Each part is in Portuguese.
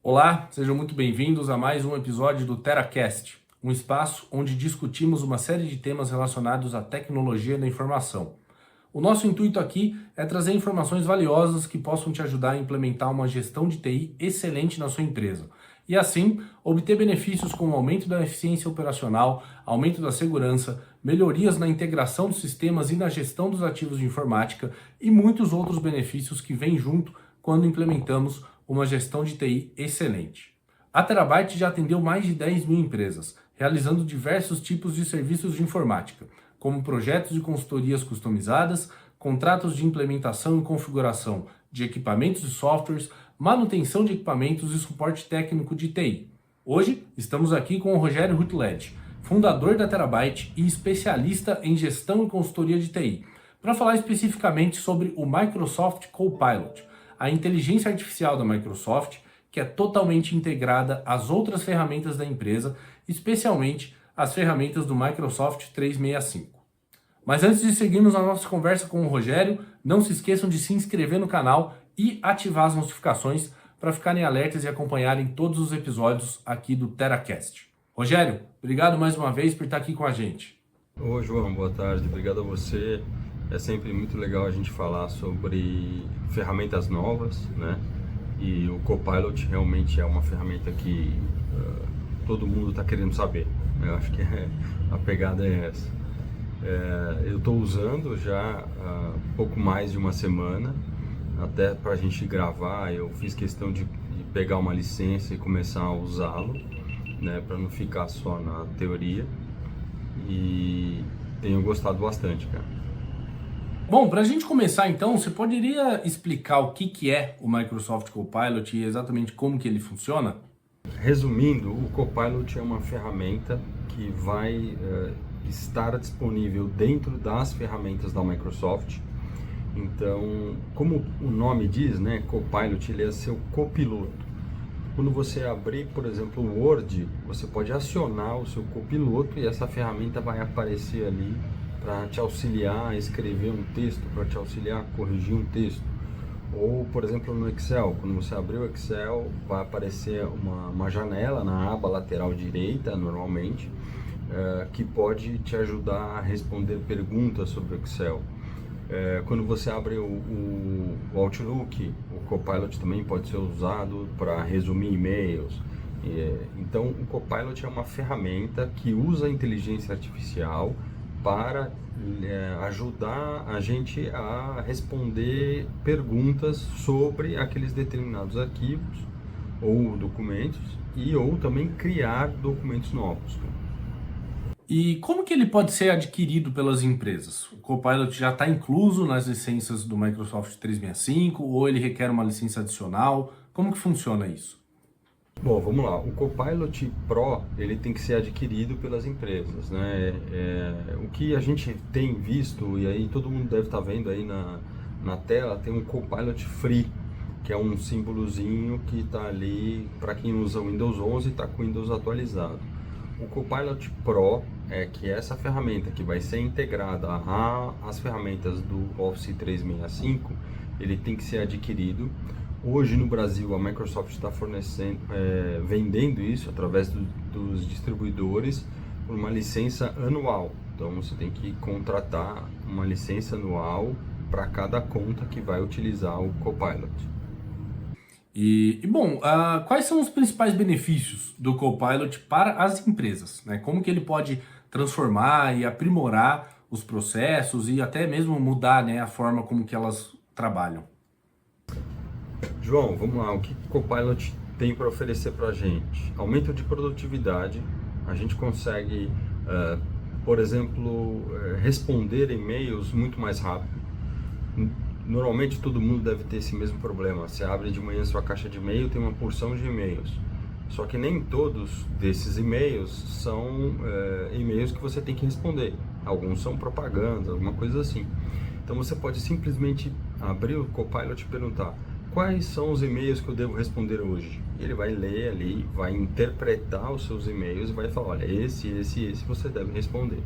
Olá, sejam muito bem-vindos a mais um episódio do TeraCast, um espaço onde discutimos uma série de temas relacionados à tecnologia da informação. O nosso intuito aqui é trazer informações valiosas que possam te ajudar a implementar uma gestão de TI excelente na sua empresa e, assim, obter benefícios como aumento da eficiência operacional, aumento da segurança, melhorias na integração dos sistemas e na gestão dos ativos de informática e muitos outros benefícios que vêm junto quando implementamos uma gestão de TI excelente. A Terabyte já atendeu mais de 10 mil empresas, realizando diversos tipos de serviços de informática, como projetos de consultorias customizadas, contratos de implementação e configuração de equipamentos e softwares, manutenção de equipamentos e suporte técnico de TI. Hoje, estamos aqui com o Rogério Rutledge, fundador da Terabyte e especialista em gestão e consultoria de TI, para falar especificamente sobre o Microsoft Copilot, a inteligência artificial da Microsoft, que é totalmente integrada às outras ferramentas da empresa, especialmente as ferramentas do Microsoft 365. Mas antes de seguirmos a nossa conversa com o Rogério, não se esqueçam de se inscrever no canal e ativar as notificações para ficarem alertas e acompanharem todos os episódios aqui do TeraCast. Rogério, obrigado mais uma vez por estar aqui com a gente. Oi, João, boa tarde, obrigado a você. É sempre muito legal a gente falar sobre ferramentas novas, né? E o Copilot realmente é uma ferramenta que todo mundo está querendo saber. Eu acho que a pegada é essa. Eu estou usando já há pouco mais de uma semana, até para a gente gravar. Eu fiz questão de pegar uma licença e começar a usá-lo, né? Para não ficar só na teoria. E tenho gostado bastante, cara. Bom, para a gente começar então, você poderia explicar o que é o Microsoft Copilot e exatamente como que ele funciona? Resumindo, o Copilot é uma ferramenta que vai estar disponível dentro das ferramentas da Microsoft. Então, como o nome diz, né, Copilot, ele é seu copiloto. Quando você abrir, por exemplo, o Word, você pode acionar o seu copiloto e essa ferramenta vai aparecer ali para te auxiliar a escrever um texto, para te auxiliar a corrigir um texto. Ou, por exemplo, no Excel, quando você abrir o Excel, vai aparecer uma janela na aba lateral direita, normalmente, que pode te ajudar a responder perguntas sobre o Excel. Quando você abre o Outlook, o Copilot também pode ser usado para resumir e-mails. Então, o Copilot é uma ferramenta que usa a inteligência artificial para ajudar a gente a responder perguntas sobre aqueles determinados arquivos ou documentos ou também criar documentos novos. E como que ele pode ser adquirido pelas empresas? O Copilot já está incluso nas licenças do Microsoft 365 ou ele requer uma licença adicional? Como que funciona isso? Bom, vamos lá. O Copilot Pro, ele tem que ser adquirido pelas empresas, né? O que a gente tem visto, e aí todo mundo deve estar vendo aí na tela, tem um Copilot Free, que é um símbolozinho que está ali para quem usa o Windows 11 e está com o Windows atualizado. O Copilot Pro, que é essa ferramenta que vai ser integrada às ferramentas do Office 365, ele tem que ser adquirido. Hoje no Brasil a Microsoft está vendendo isso através dos distribuidores por uma licença anual. Então você tem que contratar uma licença anual para cada conta que vai utilizar o Copilot. Bom, quais são os principais benefícios do Copilot para as empresas, né? Como que ele pode transformar e aprimorar os processos e até mesmo mudar, né, a forma como que elas trabalham? João, vamos lá. O que o Copilot tem para oferecer para a gente? Aumento de produtividade. A gente consegue, por exemplo, responder e-mails muito mais rápido. Normalmente todo mundo deve ter esse mesmo problema. Você abre de manhã sua caixa de e-mail, tem uma porção de e-mails. Só que nem todos desses e-mails são e-mails que você tem que responder. Alguns são propaganda, alguma coisa assim. Então você pode simplesmente abrir o Copilot e perguntar: quais são os e-mails que eu devo responder hoje? Ele vai ler ali, vai interpretar os seus e-mails e vai falar: olha, esse você deve responder.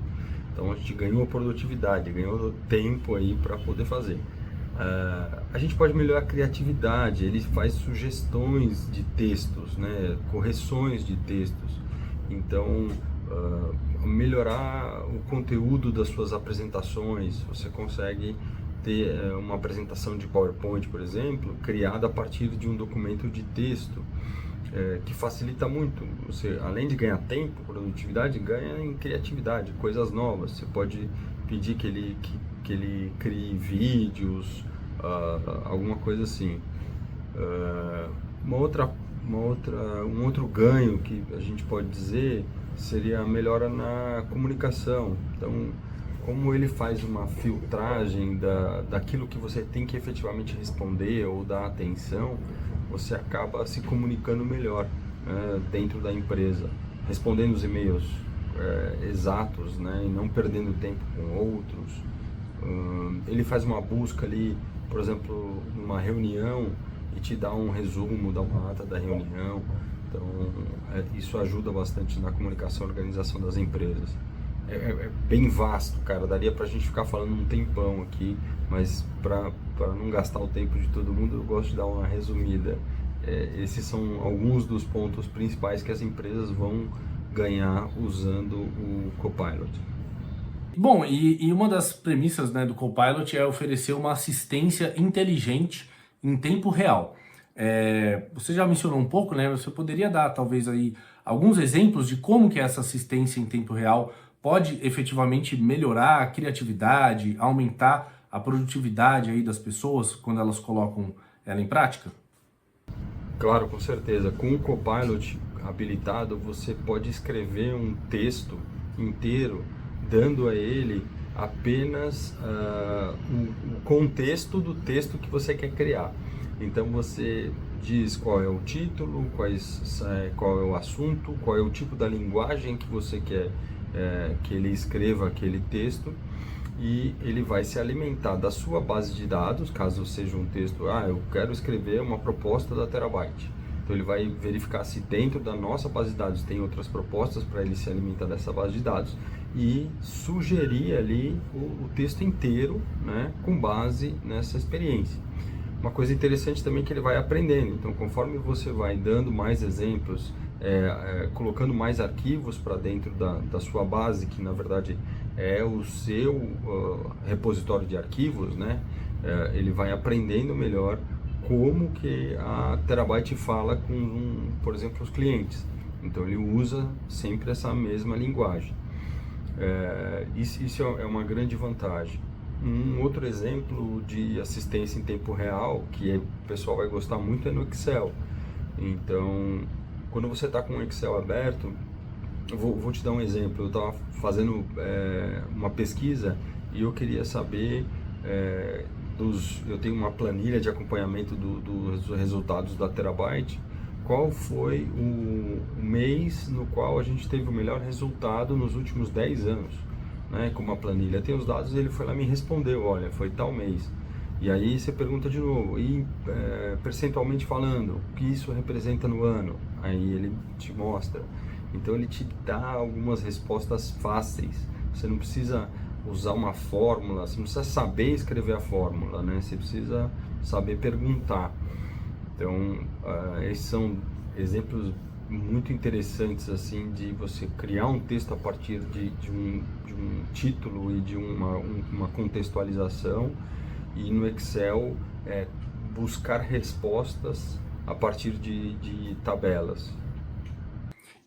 Então a gente ganhou produtividade, ganhou tempo aí para poder fazer. A gente pode melhorar a criatividade, ele faz sugestões de textos, né? Correções de textos. Então, melhorar o conteúdo das suas apresentações, você consegue ter uma apresentação de PowerPoint, por exemplo, criada a partir de um documento de texto, que facilita muito. Você, além de ganhar tempo, produtividade, ganha em criatividade, coisas novas. Você pode pedir que ele crie vídeos, alguma coisa assim. Um outro ganho que a gente pode dizer seria a melhora na comunicação. Então, como ele faz uma filtragem daquilo que você tem que efetivamente responder ou dar atenção, você acaba se comunicando melhor dentro da empresa, respondendo os e-mails exatos, né, e não perdendo tempo com outros. Ele faz uma busca ali, por exemplo, numa reunião e te dá um resumo, dá uma ata da reunião. Então, isso ajuda bastante na comunicação e organização das empresas. É bem vasto, cara, daria pra gente ficar falando um tempão aqui, mas para não gastar o tempo de todo mundo, eu gosto de dar uma resumida. Esses são alguns dos pontos principais que as empresas vão ganhar usando o Copilot. Bom, e uma das premissas, né, do Copilot é oferecer uma assistência inteligente em tempo real. Você já mencionou um pouco, né? Você poderia dar talvez aí alguns exemplos de como que essa assistência em tempo real pode efetivamente melhorar a criatividade, aumentar a produtividade aí das pessoas quando elas colocam ela em prática? Claro, com certeza. Com o Copilot habilitado, você pode escrever um texto inteiro, dando a ele apenas o contexto do texto que você quer criar. Então você diz qual é o título, qual é o assunto, qual é o tipo da linguagem que você quer que ele escreva aquele texto, e ele vai se alimentar da sua base de dados, caso seja um texto, eu quero escrever uma proposta da Terabyte. Então ele vai verificar se dentro da nossa base de dados tem outras propostas para ele se alimentar dessa base de dados e sugerir ali o texto inteiro, né, com base nessa experiência. Uma coisa interessante também é que ele vai aprendendo, então conforme você vai dando mais exemplos, colocando mais arquivos para dentro da sua base, que na verdade é o seu repositório de arquivos, né? Ele vai aprendendo melhor como que a Terabyte fala com, por exemplo, os clientes. Então ele usa sempre essa mesma linguagem. Isso é uma grande vantagem. Um outro exemplo de assistência em tempo real, que o pessoal vai gostar muito, é no Excel. Então, quando você está com o Excel aberto, eu vou te dar um exemplo. Eu estava fazendo uma pesquisa e eu queria saber eu tenho uma planilha de acompanhamento dos resultados da Terabyte. Qual foi o mês no qual a gente teve o melhor resultado nos últimos 10 anos? Né, com uma planilha, tem os dados, e ele foi lá e me respondeu, olha, foi tal mês. E aí você pergunta de novo, percentualmente falando, o que isso representa no ano? Aí ele te mostra. Então ele te dá algumas respostas fáceis. Você não precisa usar uma fórmula, você não precisa saber escrever a fórmula, né? Você precisa saber perguntar. Então, esses são exemplos muito interessantes assim de você criar um texto a partir de um título e de uma contextualização, e no Excel buscar respostas a partir de tabelas.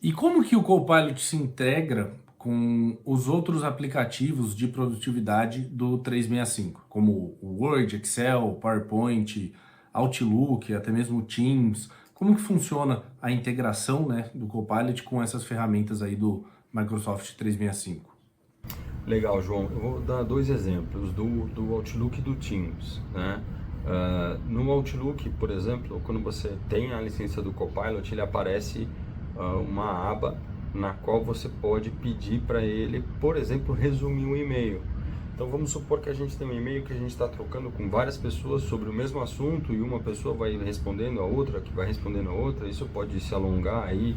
E como que o Copilot se integra com os outros aplicativos de produtividade do 365, como o Word, Excel, PowerPoint, Outlook, até mesmo Teams? Como que funciona a integração, né, do Copilot com essas ferramentas aí do Microsoft 365? Legal, João. Eu vou dar dois exemplos do Outlook e do Teams, né? No Outlook, por exemplo, quando você tem a licença do Copilot, ele aparece uma aba na qual você pode pedir para ele, por exemplo, resumir um e-mail. Então vamos supor que a gente tem um e-mail que a gente está trocando com várias pessoas sobre o mesmo assunto, e uma pessoa vai respondendo a outra, que vai respondendo a outra. Isso pode se alongar aí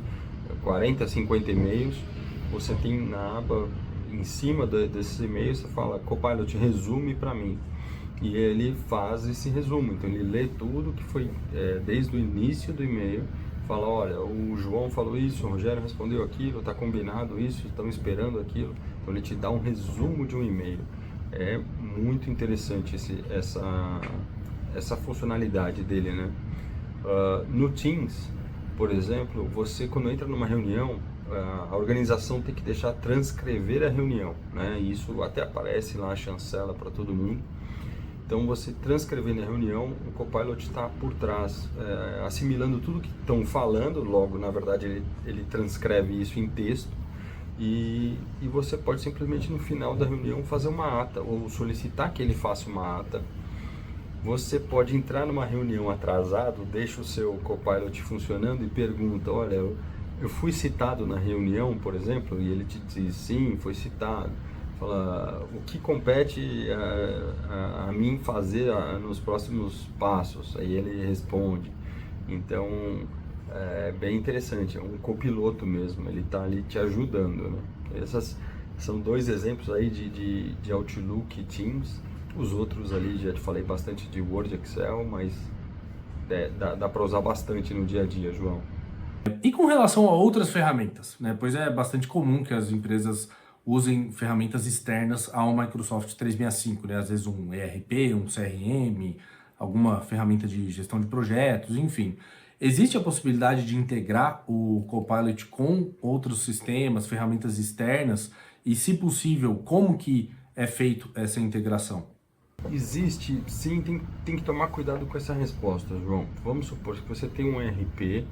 40, 50 e-mails. Você tem na aba em cima desses e-mails, você fala, Copilot, resume para mim. e ele faz esse resumo. Então ele lê tudo que foi desde o início do e-mail, fala, olha, o João falou isso, o Rogério respondeu aquilo, está combinado isso, estão esperando aquilo. Então ele te dá um resumo de um e-mail. É muito interessante essa funcionalidade dele, né? No Teams, por exemplo, você quando entra numa reunião, a organização tem que deixar transcrever a reunião, né? E isso até aparece lá, a chancela para todo mundo. Então você transcrever na reunião, o Copilot está por trás, assimilando tudo que estão falando, logo na verdade ele transcreve isso em texto, e você pode simplesmente no final da reunião fazer uma ata, ou solicitar que ele faça uma ata. Você pode entrar numa reunião atrasado, deixa o seu Copilot funcionando e pergunta, olha, eu fui citado na reunião, por exemplo, e ele te diz, sim, foi citado. Fala, o que compete a mim fazer nos próximos passos? Aí ele responde. Então, é bem interessante, é um copiloto mesmo, ele está ali te ajudando, né? Esses são dois exemplos aí de Outlook e Teams. Os outros ali, já te falei bastante de Word e Excel, mas dá para usar bastante no dia a dia, João. E com relação a outras ferramentas, né? Pois é bastante comum que as empresas usem ferramentas externas ao Microsoft 365, né? Às vezes um ERP, um CRM, alguma ferramenta de gestão de projetos, enfim. Existe a possibilidade de integrar o Copilot com outros sistemas, ferramentas externas? E, se possível, como que é feito essa integração? Existe, sim, tem que tomar cuidado com essa resposta, João. Vamos supor que você tem um ERP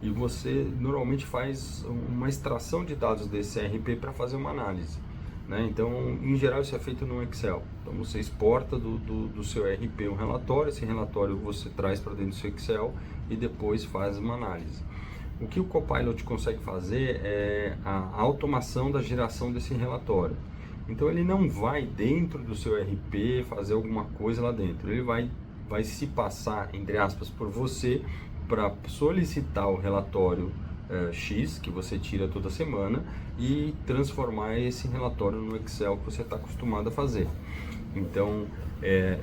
e você normalmente faz uma extração de dados desse ERP para fazer uma análise, né? Então, em geral, isso é feito no Excel. Então, você exporta do seu ERP um relatório, esse relatório você traz para dentro do seu Excel e depois faz uma análise. O que o Copilot consegue fazer é a automação da geração desse relatório. Então ele não vai dentro do seu ERP fazer alguma coisa lá dentro, ele vai se passar, entre aspas, por você para solicitar o relatório X, que você tira toda semana, e transformar esse relatório no Excel que você está acostumado a fazer. Então,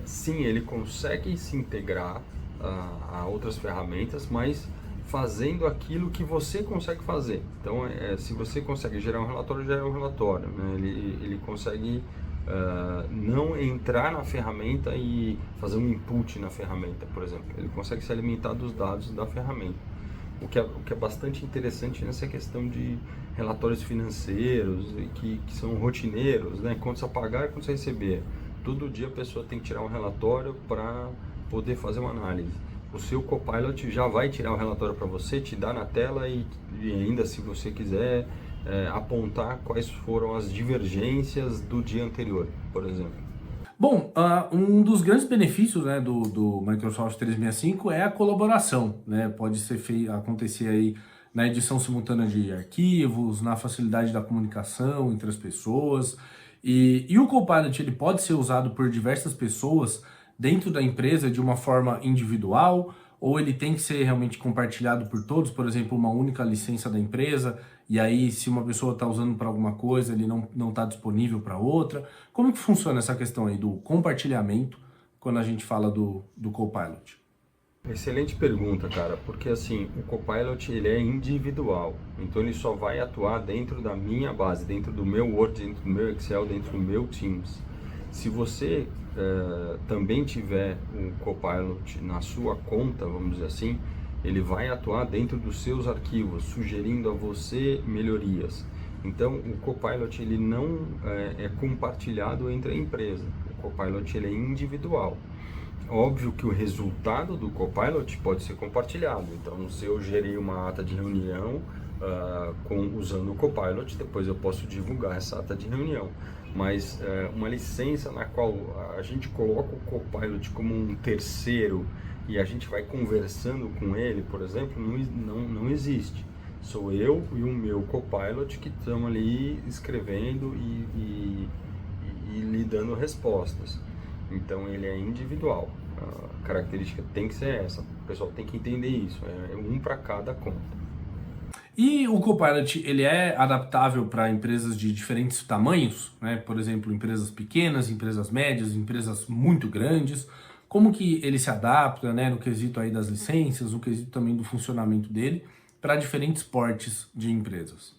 sim, ele consegue se integrar a outras ferramentas, mas fazendo aquilo que você consegue fazer. Então, se você consegue gerar um relatório, gera um relatório, né? Ele consegue não entrar na ferramenta e fazer um input na ferramenta, por exemplo. Ele consegue se alimentar dos dados da ferramenta. O que é bastante interessante nessa questão de relatórios financeiros que são rotineiros, né? Quanto a pagar e quanto a receber. Todo dia a pessoa tem que tirar um relatório para poder fazer uma análise. O seu Copilot já vai tirar o relatório para você, te dar na tela e ainda, se você quiser, apontar quais foram as divergências do dia anterior, por exemplo. Bom, um dos grandes benefícios, né, do Microsoft 365 é a colaboração, né? Pode acontecer aí na edição simultânea de arquivos, na facilidade da comunicação entre as pessoas. E o Copilot ele pode ser usado por diversas pessoas dentro da empresa de uma forma individual, ou ele tem que ser realmente compartilhado por todos, por exemplo, uma única licença da empresa, e aí se uma pessoa está usando para alguma coisa, ele não está disponível para outra. Como que funciona essa questão aí do compartilhamento quando a gente fala do Copilot? Excelente pergunta, cara, porque assim, o Copilot ele é individual, então ele só vai atuar dentro da minha base, dentro do meu Word, dentro do meu Excel, dentro do meu Teams. Se você também tiver um Copilot na sua conta, vamos dizer assim, ele vai atuar dentro dos seus arquivos, sugerindo a você melhorias. Então, o Copilot ele não é compartilhado entre a empresa, o Copilot ele é individual. Óbvio que o resultado do Copilot pode ser compartilhado, então se eu gerei uma ata de reunião usando o Copilot, depois eu posso divulgar essa ata de reunião. Mas uma licença na qual a gente coloca o Copilot como um terceiro e a gente vai conversando com ele, por exemplo, não existe. Sou eu e o meu Copilot que estão ali escrevendo e lhe dando respostas. Então ele é individual. A característica tem que ser essa. O pessoal tem que entender isso. É um para cada conta. E o Copilot, ele é adaptável para empresas de diferentes tamanhos, né? Por exemplo, empresas pequenas, empresas médias, empresas muito grandes. Como que ele se adapta, né, no quesito aí das licenças, no quesito também do funcionamento dele, para diferentes portes de empresas?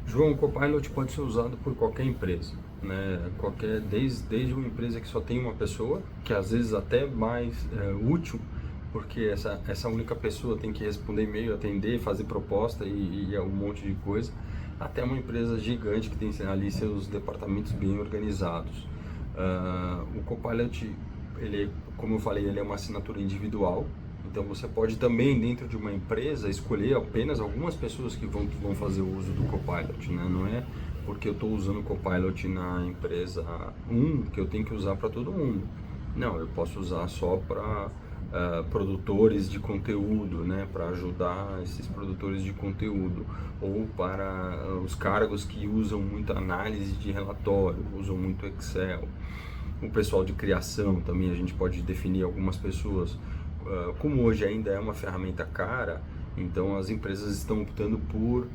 João, o Copilot pode ser usado por qualquer empresa, né? Desde uma empresa que só tem uma pessoa, que às vezes até mais útil, porque essa única pessoa tem que responder e-mail, atender, fazer proposta e um monte de coisa, até uma empresa gigante que tem ali seus departamentos bem organizados. O Copilot, ele, como eu falei, ele é uma assinatura individual. Então você pode também, dentro de uma empresa, escolher apenas algumas pessoas que vão fazer o uso do Copilot, né? Não é porque eu estou usando o Copilot na empresa 1 que eu tenho que usar para todo mundo. Não, eu posso usar só para produtores de conteúdo, né? Para ajudar esses produtores de conteúdo, ou para os cargos que usam muito análise de relatório, usam muito Excel. O pessoal de criação também, a gente pode definir algumas pessoas. Como hoje ainda é uma ferramenta cara, então as empresas estão optando por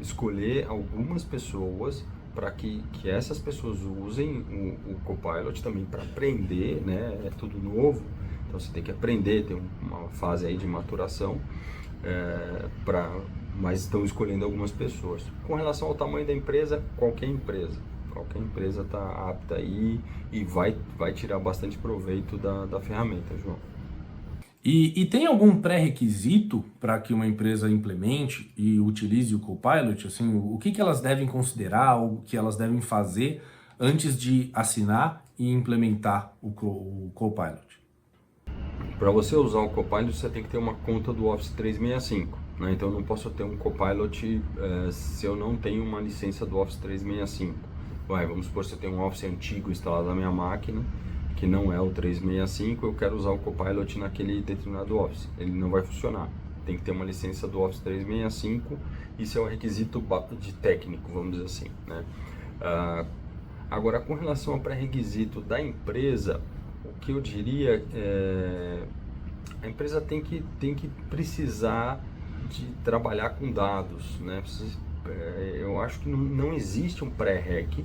escolher algumas pessoas para que essas pessoas usem o Copilot também para aprender, né? É tudo novo, então você tem que aprender, tem uma fase aí de maturação, mas estão escolhendo algumas pessoas. Com relação ao tamanho da empresa, qualquer empresa está apta aí e vai tirar bastante proveito da ferramenta, João. E tem algum pré-requisito para que uma empresa implemente e utilize o Copilot? Assim, o que elas devem considerar, o que elas devem fazer antes de assinar e implementar o Copilot? Para você usar o Copilot, você tem que ter uma conta do Office 365. Né? Então, eu não posso ter um Copilot se eu não tenho uma licença do Office 365. Vamos supor que você tem um Office antigo instalado na minha máquina, que não é o 365, eu quero usar o Copilot naquele determinado Office. Ele não vai funcionar. Tem que ter uma licença do Office 365, isso é um requisito de técnico, vamos dizer assim, né? Agora, com relação ao pré-requisito da empresa, o que eu diria a empresa tem que precisar de trabalhar com dados, né? Eu acho que não existe um pré-req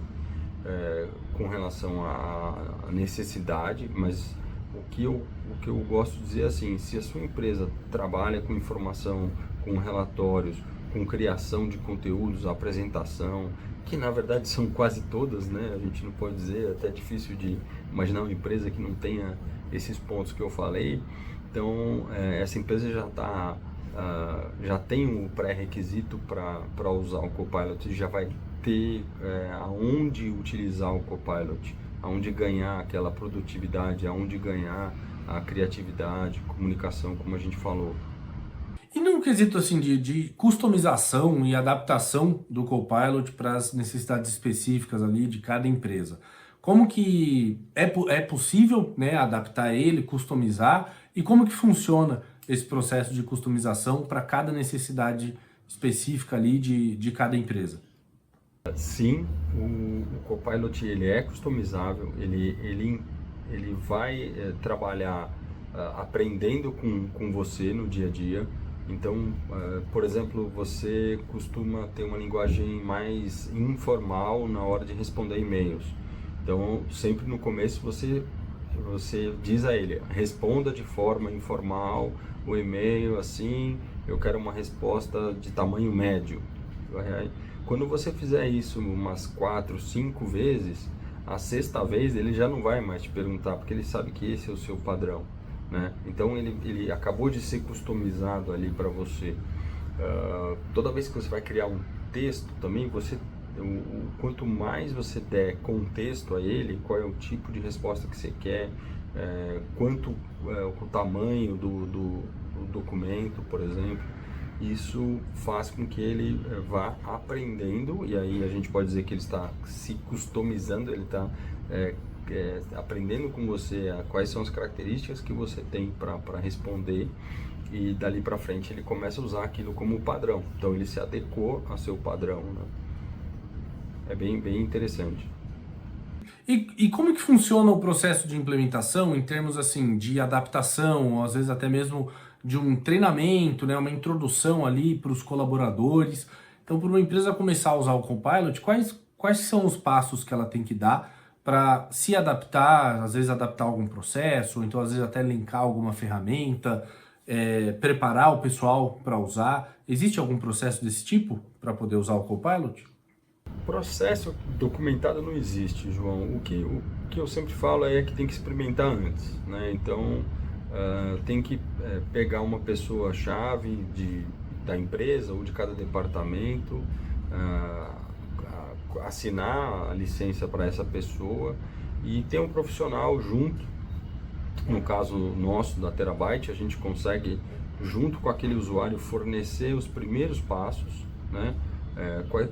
com relação à necessidade, mas o que eu gosto de dizer é assim, se a sua empresa trabalha com informação, com relatórios, com criação de conteúdos, apresentação, que na verdade são quase todas, né? A gente não pode dizer, é até difícil de imaginar uma empresa que não tenha esses pontos que eu falei. Então, essa empresa já tem o pré-requisito para usar o Copilot, já vai ter aonde utilizar o Copilot, aonde ganhar aquela produtividade, aonde ganhar a criatividade, comunicação, como a gente falou. E no quesito assim de customização e adaptação do Copilot para as necessidades específicas ali de cada empresa, como que é possível, né, adaptar ele, customizar, e como que funciona esse processo de customização para cada necessidade específica ali de cada empresa? Sim, o Copilot ele é customizável, ele vai trabalhar aprendendo com você no dia a dia. Então, por exemplo, você costuma ter uma linguagem mais informal na hora de responder e-mails. Então, sempre no começo você diz a ele, responda de forma informal o e-mail assim, eu quero uma resposta de tamanho médio. Quando você fizer isso umas 4, 5 vezes, a sexta vez ele já não vai mais te perguntar, porque ele sabe que esse é o seu padrão, né? Então ele acabou de ser customizado ali para você. Toda vez que você vai criar um texto também, quanto mais você der contexto a ele, qual é o tipo de resposta que você quer, quanto o tamanho do documento, por exemplo, isso faz com que ele vá aprendendo, e aí a gente pode dizer que ele está se customizando, ele está aprendendo com você quais são as características que você tem para responder, e dali para frente ele começa a usar aquilo como padrão, então ele se adequou a seu padrão, né? É bem interessante. E como que funciona o processo de implementação em termos assim de adaptação, ou às vezes até mesmo de um treinamento, né, uma introdução ali para os colaboradores. Então, para uma empresa começar a usar o Copilot, quais são os passos que ela tem que dar para se adaptar, às vezes adaptar algum processo, ou então às vezes até linkar alguma ferramenta, preparar o pessoal para usar? Existe algum processo desse tipo para poder usar o Copilot? Processo documentado não existe, João. O que eu sempre falo é que tem que experimentar antes, né? Então, tem que pegar uma pessoa-chave da empresa ou de cada departamento, assinar a licença para essa pessoa e ter um profissional junto. No caso nosso da Terabyte, a gente consegue, junto com aquele usuário, fornecer os primeiros passos, né?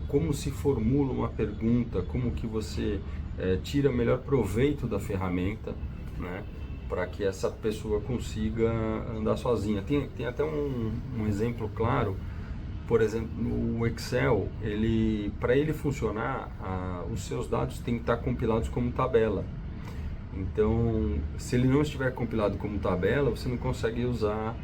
Como se formula uma pergunta, como que você tira melhor proveito da ferramenta, né? Para que essa pessoa consiga andar sozinha. Tem até um exemplo claro. Por exemplo, no Excel, para ele funcionar, os seus dados têm que estar compilados como tabela. Então, se ele não estiver compilado como tabela, você não consegue usar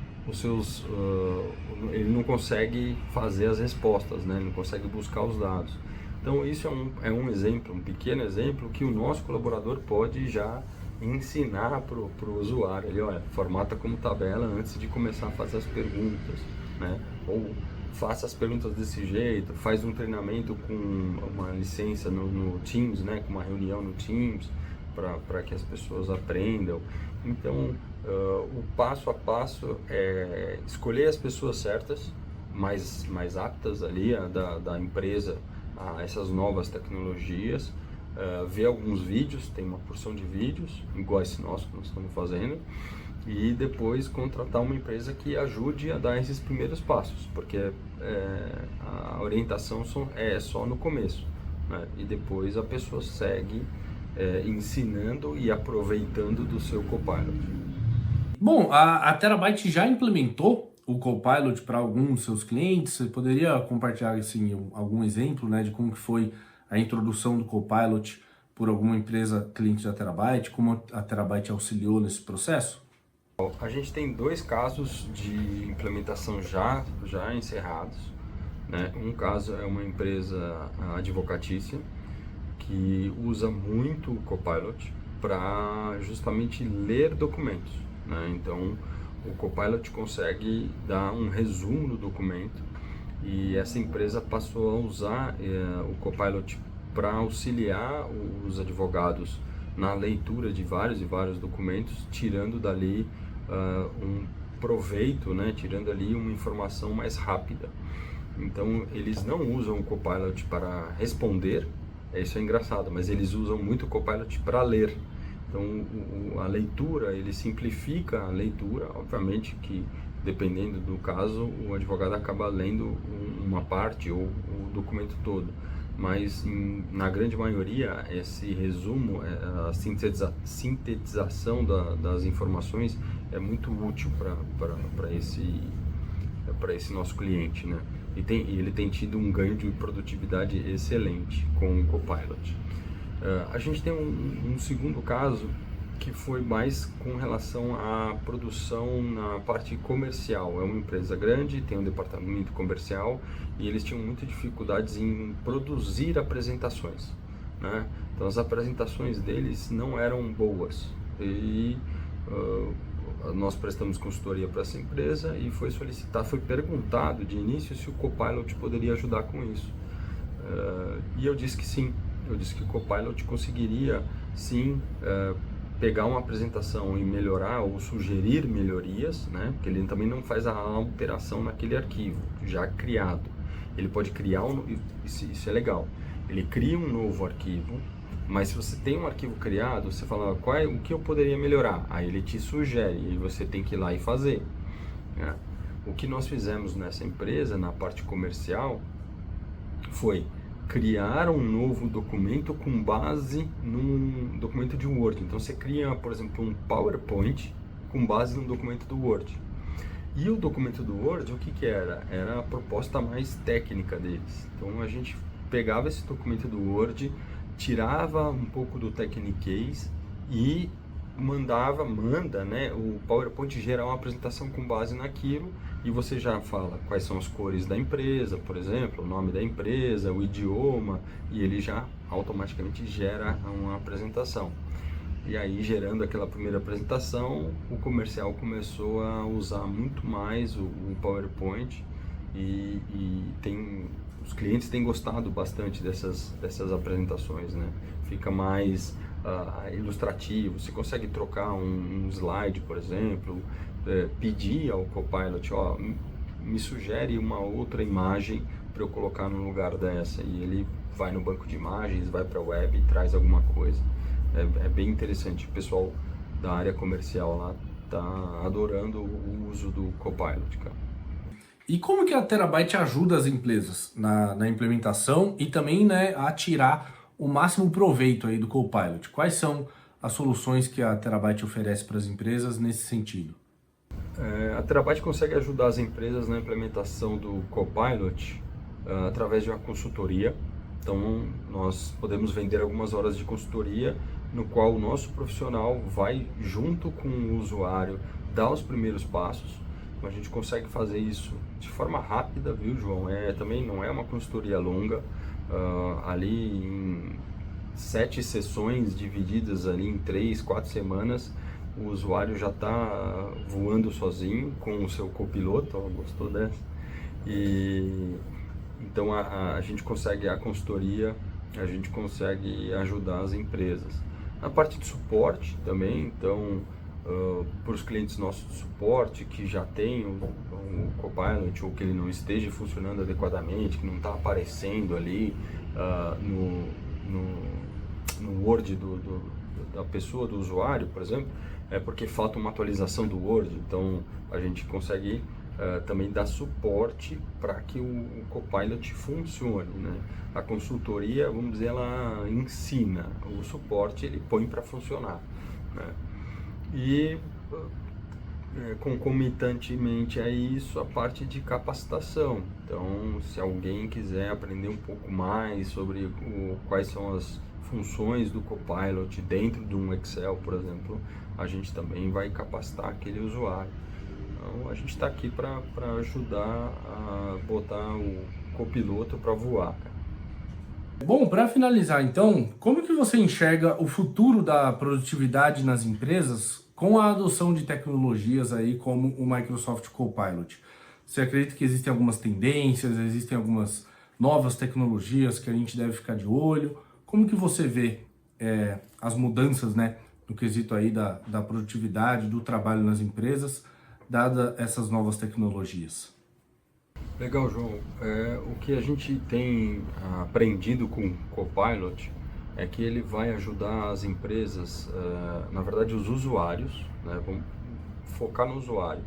ele não consegue fazer as respostas, né? Ele não consegue buscar os dados. Então, isso é um exemplo, um pequeno exemplo que o nosso colaborador pode já ensinar para o usuário. Ele, olha, formata como tabela antes de começar a fazer as perguntas, né? Ou faça as perguntas desse jeito, faz um treinamento com uma licença no Teams, né? Com uma reunião no Teams, para que as pessoas aprendam. Então, o passo a passo é escolher as pessoas certas, mais aptas ali da empresa a essas novas tecnologias, ver alguns vídeos, tem uma porção de vídeos, igual esse nosso que nós estamos fazendo, e depois contratar uma empresa que ajude a dar esses primeiros passos, porque a orientação é só no começo, né? E depois a pessoa segue ensinando e aproveitando do seu Copilot. Bom, a Terabyte já implementou o Copilot para alguns dos seus clientes. Você poderia compartilhar assim, algum exemplo, né, de como que foi a introdução do Copilot por alguma empresa cliente da Terabyte, como a Terabyte auxiliou nesse processo? A gente tem 2 casos de implementação já encerrados, né? Um caso é uma empresa advocatícia que usa muito o Copilot para justamente ler documentos, né? Então, o Copilot consegue dar um resumo do documento e essa empresa passou a usar o Copilot para auxiliar os advogados na leitura de vários e vários documentos, tirando dali um proveito, né? Tirando ali uma informação mais rápida. Então, eles não usam o Copilot para responder. Isso é engraçado, mas eles usam muito o Copilot para ler. Então, a leitura, ele simplifica a leitura, obviamente que, dependendo do caso, o advogado acaba lendo uma parte ou o documento todo. Mas, na grande maioria, esse resumo, a sintetização das informações é muito útil para esse nosso cliente, né? E ele tem tido um ganho de produtividade excelente com o Copilot. A gente tem um segundo caso que foi mais com relação à produção na parte comercial. É uma empresa grande, tem um departamento comercial e eles tinham muitas dificuldades em produzir apresentações, né? Então as apresentações deles não eram boas e nós prestamos consultoria para essa empresa e foi perguntado de início se o Copilot poderia ajudar com isso. E eu disse que sim, eu disse que o Copilot conseguiria sim pegar uma apresentação e melhorar ou sugerir melhorias, né? Porque ele também não faz a alteração naquele arquivo já criado. Ele pode criar isso é legal, ele cria um novo arquivo. Mas se você tem um arquivo criado, você fala o que eu poderia melhorar, aí ele te sugere e você tem que ir lá e fazer, né? O que nós fizemos nessa empresa, na parte comercial, foi criar um novo documento com base num documento de Word. Então você cria, por exemplo, um PowerPoint com base num documento do Word. E o documento do Word, o que era? Era a proposta mais técnica deles. Então a gente pegava esse documento do Word, tirava um pouco do Technic Case e manda, né, o PowerPoint gerar uma apresentação com base naquilo, e você já fala quais são as cores da empresa, por exemplo, o nome da empresa, o idioma, e ele já automaticamente gera uma apresentação. E aí, gerando aquela primeira apresentação, o comercial começou a usar muito mais o PowerPoint, e os clientes têm gostado bastante dessas apresentações, né? Fica mais ilustrativo, você consegue trocar um slide, por exemplo, pedir ao Copilot, ó, me sugere uma outra imagem para eu colocar no lugar dessa, e ele vai no banco de imagens, vai para a web e traz alguma coisa. É bem interessante, o pessoal da área comercial lá tá adorando o uso do Copilot, cara. E como que a Terabyte ajuda as empresas na implementação e também, né, a tirar o máximo proveito aí do Copilot? Quais são as soluções que a Terabyte oferece para as empresas nesse sentido? A Terabyte consegue ajudar as empresas na implementação do Copilot através de uma consultoria. Então, nós podemos vender algumas horas de consultoria, no qual o nosso profissional vai junto com o usuário dar os primeiros passos. Então, a gente consegue fazer isso de forma rápida, viu, João? Também não é uma consultoria longa, ali em 7 sessões divididas ali em 3, 4 semanas, o usuário já está voando sozinho com o seu copiloto. Gostou dessa? E então a gente consegue a consultoria, a gente consegue ajudar as empresas. Na parte de suporte também, então, para os clientes nossos de suporte que já tem o Copilot, ou que ele não esteja funcionando adequadamente, que não está aparecendo ali no Word da pessoa, do usuário, por exemplo, é porque falta uma atualização do Word. Então a gente consegue também dar suporte para que o Copilot funcione, né? A consultoria, vamos dizer, ela ensina, o suporte ele põe para funcionar, né? E concomitantemente a isso, a parte de capacitação. Então, se alguém quiser aprender um pouco mais sobre quais são as funções do Copilot dentro de um Excel, por exemplo, a gente também vai capacitar aquele usuário. Então, a gente está aqui para ajudar a botar o copiloto para voar, cara. Bom, para finalizar então, como que você enxerga o futuro da produtividade nas empresas com a adoção de tecnologias aí como o Microsoft Copilot? Você acredita que existem algumas tendências, existem algumas novas tecnologias que a gente deve ficar de olho? Como que você vê as mudanças, né, no quesito aí da produtividade, do trabalho nas empresas, dadas essas novas tecnologias? Legal, João. O que a gente tem aprendido com o Copilot é que ele vai ajudar as empresas, na verdade os usuários, né, vamos focar no usuário,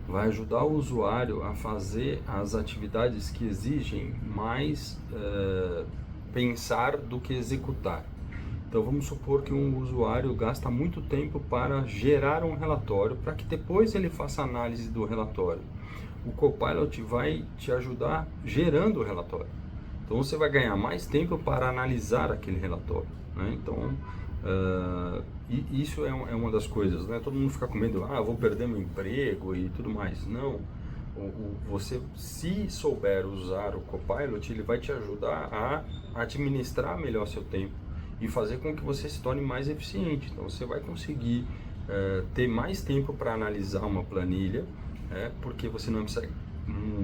vai ajudar o usuário a fazer as atividades que exigem mais pensar do que executar. Então vamos supor que um usuário gasta muito tempo para gerar um relatório, para que depois ele faça análise do relatório. O Copilot vai te ajudar gerando o relatório. Então você vai ganhar mais tempo para analisar aquele relatório, né? Então isso é uma das coisas, né? Todo mundo fica com medo, vou perder meu emprego e tudo mais. Não, você, se souber usar o Copilot, ele vai te ajudar a administrar melhor seu tempo e fazer com que você se torne mais eficiente. Então você vai conseguir ter mais tempo para analisar uma planilha, porque você não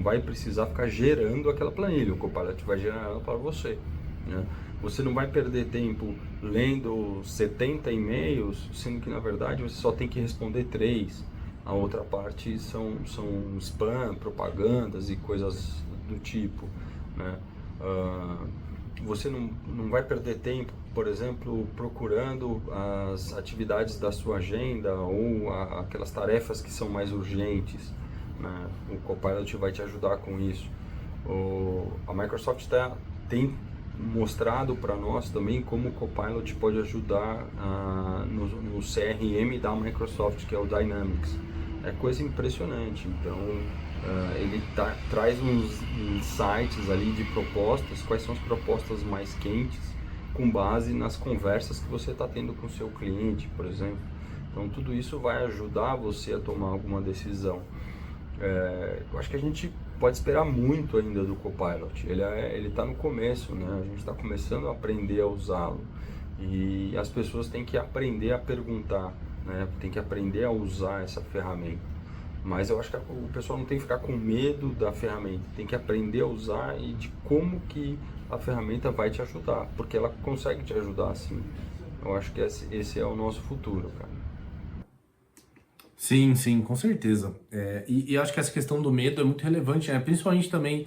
vai precisar ficar gerando aquela planilha, o Copilot vai gerar ela para você, né? Você não vai perder tempo lendo 70 e-mails, sendo que na verdade você só tem que responder 3. A outra parte são spam, propagandas e coisas do tipo, né? Você não vai perder tempo, por exemplo, procurando as atividades da sua agenda ou aquelas tarefas que são mais urgentes, né? O Copilot vai te ajudar com isso. A Microsoft tem mostrado para nós também como o Copilot pode ajudar no CRM da Microsoft, que é o Dynamics. É coisa impressionante. Então ele traz uns insights ali de propostas, quais são as propostas mais quentes, com base nas conversas que você está tendo com o seu cliente, por exemplo. Então tudo isso vai ajudar você a tomar alguma decisão. Eu acho que a gente pode esperar muito ainda do Copilot. Ele está no começo, né? A gente está começando a aprender a usá-lo. E as pessoas têm que aprender a perguntar, né? Tem que aprender a usar essa ferramenta. Mas eu acho que o pessoal não tem que ficar com medo da ferramenta, tem que aprender a usar e de como que a ferramenta vai te ajudar, porque ela consegue te ajudar sim. Eu acho que esse é o nosso futuro, cara. Sim, sim, com certeza. E acho que essa questão do medo é muito relevante, né? Principalmente também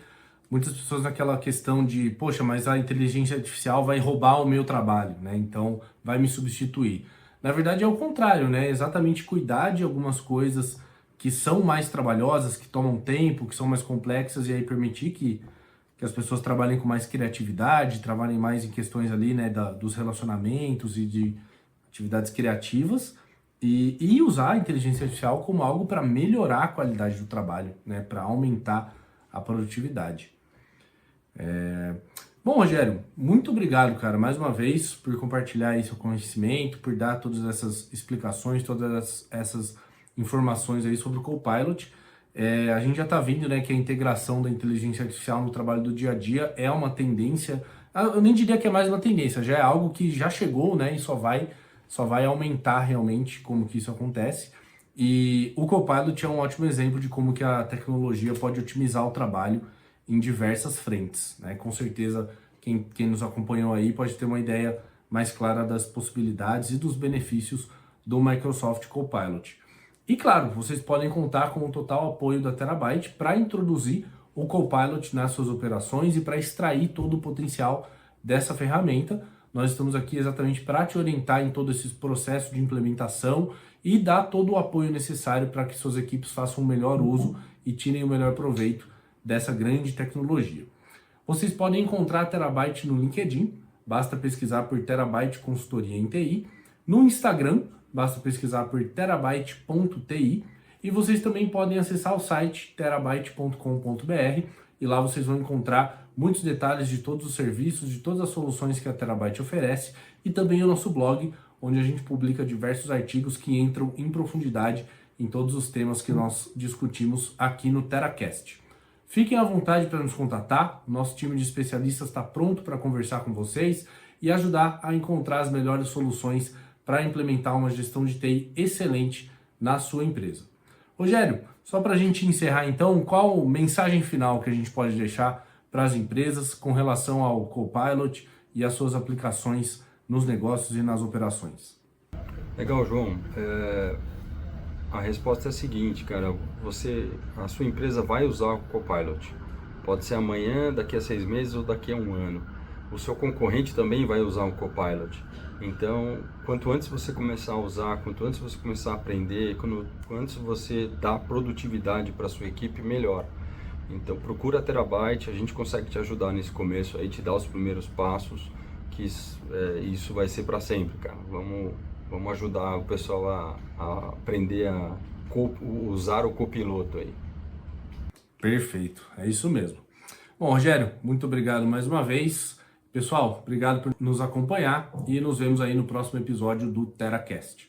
muitas pessoas naquela questão de, poxa, mas a inteligência artificial vai roubar o meu trabalho, né? Então vai me substituir. Na verdade é o contrário, né? Exatamente cuidar de algumas coisas que são mais trabalhosas, que tomam tempo, que são mais complexas, e aí permitir que as pessoas trabalhem com mais criatividade, trabalhem mais em questões ali, né, dos relacionamentos e de atividades criativas, e usar a inteligência artificial como algo para melhorar a qualidade do trabalho, né, para aumentar a produtividade. Bom, Rogério, muito obrigado, cara, mais uma vez, por compartilhar aí seu conhecimento, por dar todas essas explicações, todas essas informações aí sobre o Copilot. A gente já está vendo, né, que a integração da inteligência artificial no trabalho do dia a dia é uma tendência, eu nem diria que é mais uma tendência, já é algo que já chegou, né, e só vai aumentar realmente como que isso acontece. E o Copilot é um ótimo exemplo de como que a tecnologia pode otimizar o trabalho em diversas frentes, né? Com certeza quem nos acompanhou aí pode ter uma ideia mais clara das possibilidades e dos benefícios do Microsoft Copilot. E claro, vocês podem contar com o total apoio da Terabyte para introduzir o Copilot nas suas operações e para extrair todo o potencial dessa ferramenta. Nós estamos aqui exatamente para te orientar em todo esse processo de implementação e dar todo o apoio necessário para que suas equipes façam o melhor uso e tirem o melhor proveito dessa grande tecnologia. Vocês podem encontrar a Terabyte no LinkedIn, basta pesquisar por Terabyte Consultoria em TI, no Instagram, basta pesquisar por terabyte.ti, e vocês também podem acessar o site terabyte.com.br, e lá vocês vão encontrar muitos detalhes de todos os serviços, de todas as soluções que a Terabyte oferece, e também o nosso blog, onde a gente publica diversos artigos que entram em profundidade em todos os temas que nós discutimos aqui no TeraCast. Fiquem à vontade para nos contatar, nosso time de especialistas está pronto para conversar com vocês e ajudar a encontrar as melhores soluções para implementar uma gestão de TI excelente na sua empresa. Rogério, só para a gente encerrar então, qual mensagem final que a gente pode deixar para as empresas com relação ao Copilot e as suas aplicações nos negócios e nas operações? Legal, João. A resposta é a seguinte, cara, a sua empresa vai usar o Copilot. Pode ser amanhã, daqui a 6 meses ou daqui a 1 ano. O seu concorrente também vai usar o Copilot. Então, quanto antes você começar a usar, quanto antes você começar a aprender, quanto antes você dá produtividade para a sua equipe, melhor. Então, procura a Terabyte, a gente consegue te ajudar nesse começo aí, te dar os primeiros passos, que isso vai ser para sempre, cara. Vamos ajudar o pessoal a aprender a usar o copiloto aí. Perfeito, é isso mesmo. Bom, Rogério, muito obrigado mais uma vez. Pessoal, obrigado por nos acompanhar e nos vemos aí no próximo episódio do TeraCast.